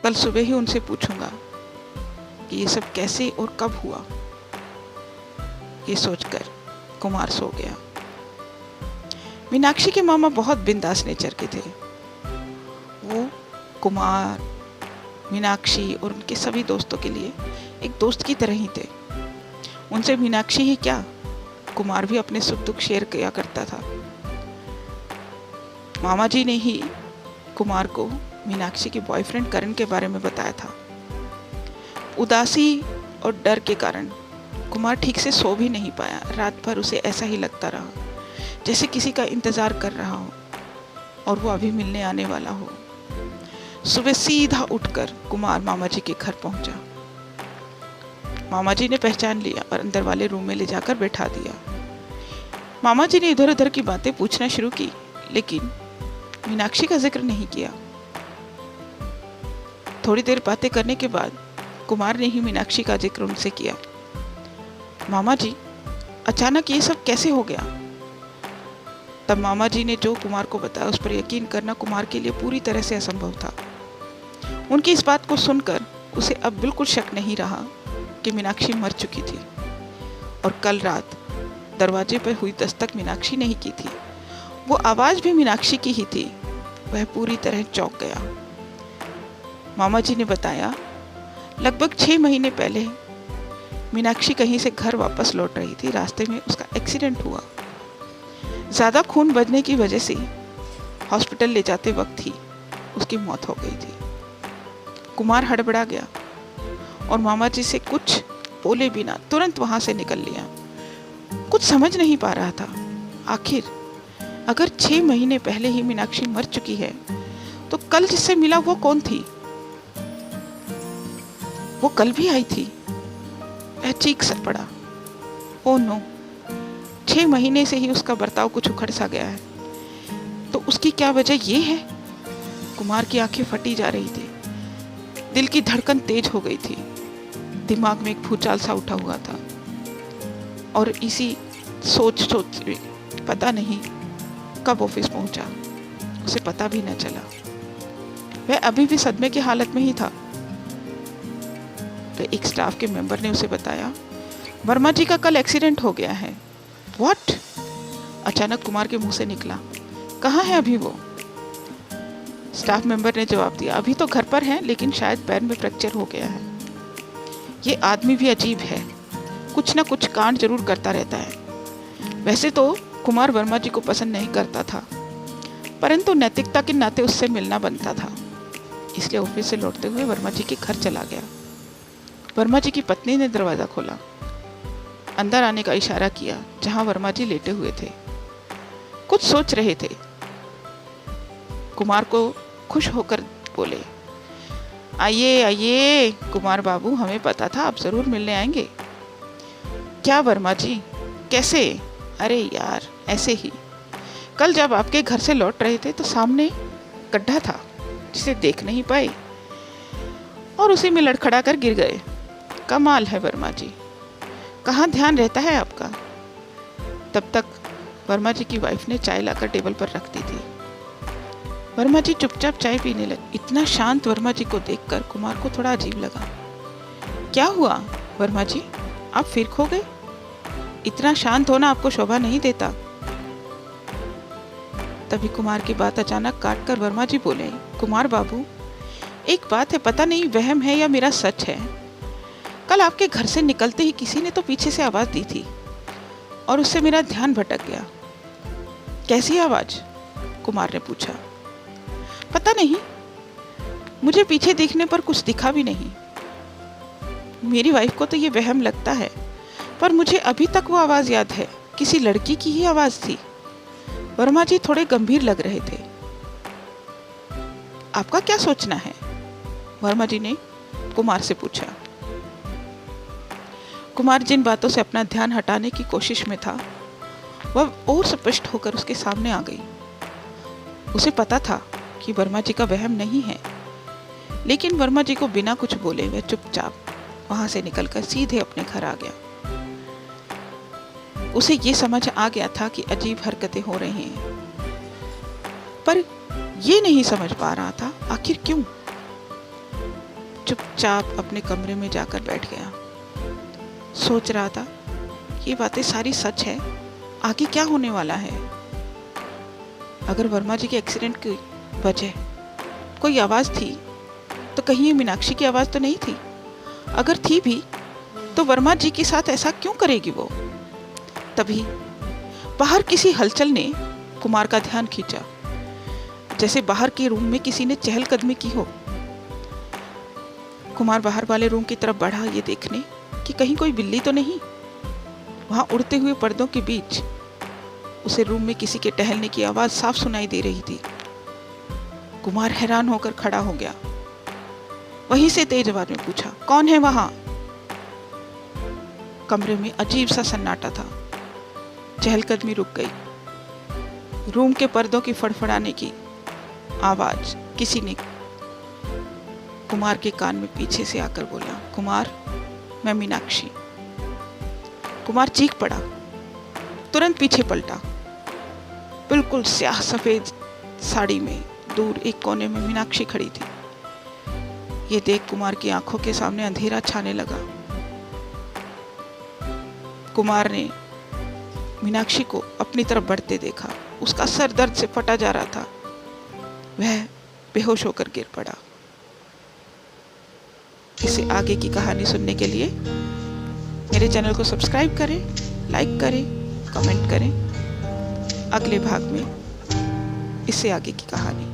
कल सुबह ही उनसे पूछूंगा कि ये सब कैसे और कब हुआ। ये सोचकर कुमार सो गया। मीनाक्षी के मामा बहुत बिंदास नेचर के थे। वो कुमार, मीनाक्षी और उनके सभी दोस्तों के लिए एक दोस्त की तरह ही थे। उनसे मीनाक्षी ही क्या, कुमार भी अपने सुख दुख शेयर किया करता था। मामा जी ने ही कुमार को मीनाक्षी के बॉयफ्रेंड करण के बारे में बताया था। उदासी और डर के कारण कुमार ठीक से सो भी नहीं पाया। रात भर उसे ऐसा ही लगता रहा जैसे किसी का इंतजार कर रहा हो और वो अभी मिलने आने वाला हो। सुबह सीधा उठकर कुमार मामा जी के घर पहुंचा। मामा जी ने पहचान लिया और अंदर वाले रूम में ले जाकर बैठा दिया। मामा जी ने इधर उधर की बातें पूछना शुरू की, लेकिन मीनाक्षी का जिक्र नहीं किया। थोड़ी देर बातें करने के बाद कुमार ने ही मीनाक्षी का जिक्र उनसे किया। मामा जी, अचानक ये सब कैसे हो गया? तब मामा जी ने जो कुमार को बताया उस पर यकीन करना कुमार के लिए पूरी तरह से असंभव था। उनकी इस बात को सुनकर उसे अब बिल्कुल शक नहीं रहा कि मीनाक्षी मर चुकी थी और कल रात दरवाजे पर हुई दस्तक मीनाक्षी ने ही की थी। वो आवाज भी मीनाक्षी की ही थी। वह पूरी तरह चौंक गया। मामा जी ने बताया, लगभग 6 महीने पहले मीनाक्षी कहीं से घर वापस लौट रही थी। रास्ते में उसका एक्सीडेंट हुआ। ज्यादा खून बहने की वजह से हॉस्पिटल ले जाते वक्त ही उसकी मौत हो गई थी। कुमार हड़बड़ा गया और मामा जी से कुछ बोले बिना तुरंत वहां से निकल लिया। कुछ समझ नहीं पा रहा था। आखिर अगर 6 महीने पहले ही मीनाक्षी मर चुकी है तो कल जिससे मिला वो कौन थी? वो कल भी आई थी। वह चीख सा पड़ा। ओ नो, 6 महीने से ही उसका बर्ताव कुछ उखड़ सा गया है। तो उसकी क्या वजह ये है? कुमार की आंखें फटी जा रही थी। दिल की धड़कन तेज हो गई थी। दिमाग में एक भूचाल सा उठा हुआ था और इसी सोच में पता नहीं कब ऑफिस पहुंचा। उसे पता भी न चला। वह अभी भी सदमे की हालत में ही था। तो एक स्टाफ के मेंबर ने उसे बताया, वर्मा जी का कल एक्सीडेंट हो गया है। व्हाट? अचानक कुमार के मुंह से निकला। कहाँ है अभी वो? स्टाफ मेंबर ने जवाब दिया, अभी तो घर पर है, लेकिन शायद पैर में फ्रैक्चर हो गया है। ये आदमी भी अजीब है, कुछ ना कुछ कांड जरूर करता रहता है। वैसे तो कुमार वर्मा जी को पसंद नहीं करता था, परंतु नैतिकता के नाते उससे मिलना बनता था। इसलिए ऑफिस से लौटते हुए वर्मा जी के घर चला गया। वर्मा जी की पत्नी ने दरवाजा खोला, अंदर आने का इशारा किया जहां वर्मा जी लेटे हुए थे। कुछ सोच रहे थे। कुमार को खुश होकर बोले, आइए आइए कुमार बाबू, हमें पता था आप जरूर मिलने आएंगे। क्या वर्मा जी, कैसे? अरे यार, ऐसे ही। कल जब आपके घर से लौट रहे थे तो सामने गड्ढा था जिसे देख नहीं पाए और उसी में लड़खड़ा कर गिर गए। कमाल है वर्मा जी, कहाँ ध्यान रहता है आपका। तब तक वर्मा जी की वाइफ ने चाय लाकर टेबल पर रख दी थी। वर्मा जी चुपचाप चाय पीने लगे। इतना शांत वर्मा जी को देखकर कुमार को थोड़ा अजीब लगा। क्या हुआ वर्मा जी, आप फिर खो गए? इतना शांत होना आपको शोभा नहीं देता। तभी कुमार की बात अचानक काटकर वर्मा जी बोले, कुमार बाबू, एक बात है, पता नहीं वहम है या मेरा सच है। कल आपके घर से निकलते ही किसी ने तो पीछे से आवाज दी थी और उससे मेरा ध्यान भटक गया। कैसी आवाज? कुमार ने पूछा। पता नहीं, मुझे पीछे देखने पर कुछ दिखा भी नहीं। मेरी वाइफ को तो ये वहम लगता है, पर मुझे अभी तक वो आवाज याद है, किसी लड़की की ही आवाज थी। वर्मा जी थोड़े गंभीर लग रहे थे। आपका क्या सोचना है? वर्मा जी ने कुमार से पूछा। कुमार जिन बातों से अपना ध्यान हटाने की कोशिश में था वह और स्पष्ट होकर उसके सामने आ गई। उसे पता था कि वर्मा जी का वहम नहीं है, लेकिन वर्मा जी को बिना कुछ बोले वह चुपचाप वहां से निकलकर सीधे अपने घर आ गया। उसे ये समझ आ गया था कि अजीब हरकतें हो रही हैं, पर ये नहीं समझ पा रहा था आखिर क्यों। चुपचाप अपने कमरे में जाकर बैठ गया। सोच रहा था ये बातें सारी सच है, आगे क्या होने वाला है। अगर वर्मा जी के एक्सीडेंट की वजह कोई आवाज़ थी तो कहीं ये मीनाक्षी की आवाज़ तो नहीं थी। अगर थी भी तो वर्मा जी के साथ ऐसा क्यों करेगी वो। तभी बाहर किसी हलचल ने कुमार का ध्यान खींचा, जैसे बाहर के रूम में किसी ने चहलकदमी की हो। कुमार बाहर वाले रूम की तरफ बढ़ा ये देखने कि कहीं कोई बिल्ली तो नहीं। वहां उड़ते हुए पर्दों के बीच उसे रूम में किसी के टहलने की आवाज साफ सुनाई दे रही थी। कुमार हैरान होकर खड़ा हो गया। वहीं से तेज आवाज में पूछा, कौन है वहां? कमरे में अजीब सा सन्नाटा था। चहलकदमी रुक गई। रूम के पर्दों की फड़फड़ाने की आवाज किसी ने कुमार के कान में पीछे से आकर बोला, कुमार, मैं मीनाक्षी। कुमार चीख पड़ा, तुरंत पीछे पलटा। बिल्कुल स्याह सफेद साड़ी में दूर एक कोने में मीनाक्षी खड़ी थी। ये देख कुमार की आंखों के सामने अंधेरा छाने लगा। कुमार ने मीनाक्षी को अपनी तरफ बढ़ते देखा। उसका सर दर्द से फटा जा रहा था। वह बेहोश होकर गिर पड़ा। इसे आगे की कहानी सुनने के लिए मेरे चैनल को सब्सक्राइब करें, लाइक करें, कमेंट करें। अगले भाग में इससे आगे की कहानी।